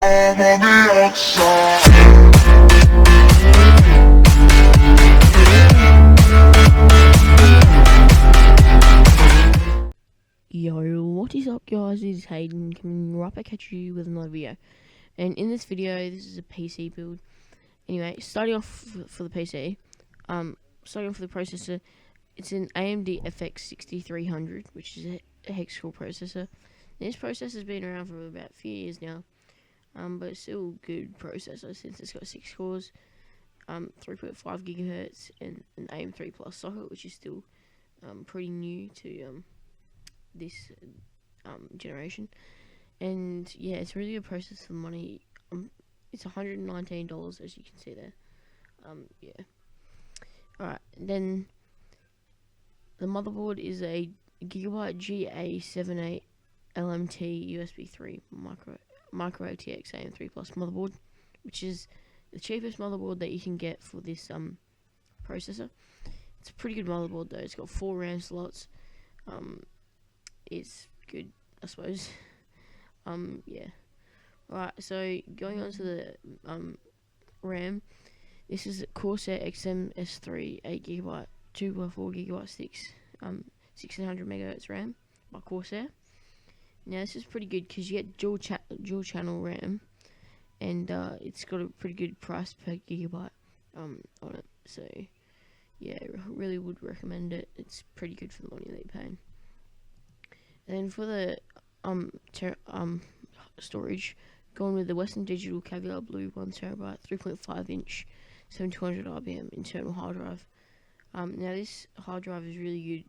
I'm on the outside. Yo, what is up guys, it is Hayden coming right back at you with another video. And in this video, this is a PC build. Anyway, starting off for the PC, starting off with the processor, it's an AMD FX 6300, which is a hex-core processor. This processor's been around for about a few years now, but it's still a good processor since it's got 6 cores, 3.5 gigahertz, and an AM3 Plus socket, which is still pretty new to this generation. And yeah, it's really a process for money. It's $119, as you can see there. Yeah. Alright, then the motherboard is a Gigabyte GA78 LMT USB 3 micro ATX AM3 Plus motherboard, which is the cheapest motherboard that you can get for this processor. It's a pretty good motherboard though. It's got 4 RAM slots. It's good, I suppose. Yeah. Right, so going on to the RAM, this is a Corsair XM-S3 8GB 2x4GB 1600 MHz RAM by Corsair. Now this is pretty good because you get dual channel RAM, and it's got a pretty good price per gigabyte on it. So yeah, really would recommend it. It's pretty good for the money that you're paying. And then for the storage, going with the Western Digital Caviar Blue 1TB 3.5 inch 7200 RPM internal hard drive. Now this hard drive is really good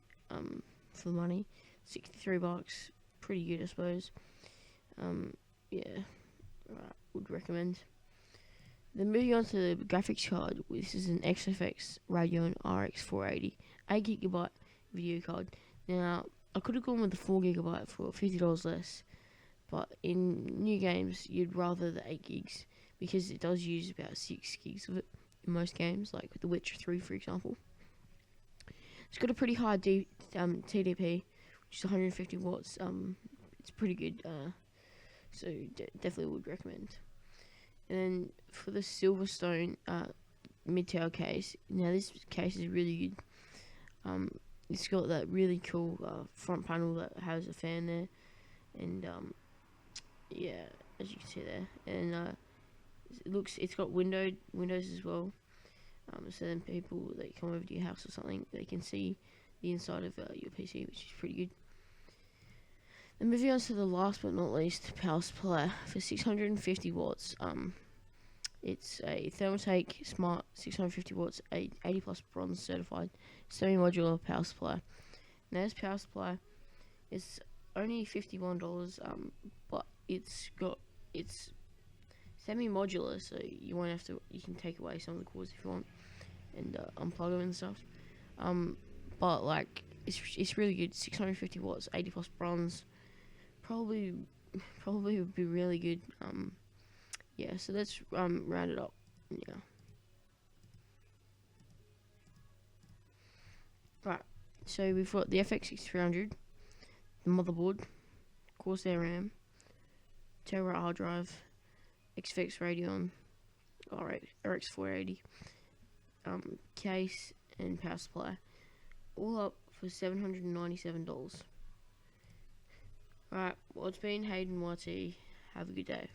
for money, $63, pretty good I suppose. Yeah, right, would recommend. Then moving on to the graphics card, this is an XFX Radeon RX 480 8GB video card. Now I could have gone with the 4GB for $50 less, but in new games you'd rather the 8 gigs because it does use about 6 gigs of it in most games, like The Witcher 3 for example. It's got a pretty high TDP, which is 150 watts. It's pretty good, so definitely would recommend. And then for the Silverstone mid-tower case, now this case is really good. It's got that really cool front panel that has a fan there, and yeah, as you can see there, and it's got windows as well, so then people that come over to your house or something, they can see the inside of your PC, which is pretty good. Then moving on to the last but not least, power supply for 650 watts. It's a Thermaltake Smart 650 watts, 80 plus bronze certified semi-modular power supply. Now this power supply is only $51, but it's semi-modular, so you won't have to. You can take away some of the cords if you want, and unplug them and stuff. But like it's really good. 650 watts, 80 plus bronze. Probably would be really good. Yeah, so let's round it up. Yeah. Right, so we've got the FX 6300, the motherboard, Corsair RAM, TB hard drive, XFX Radeon RX 480, case and power supply, all up for $797. Right, well, it's been Hayden YT. Have a good day.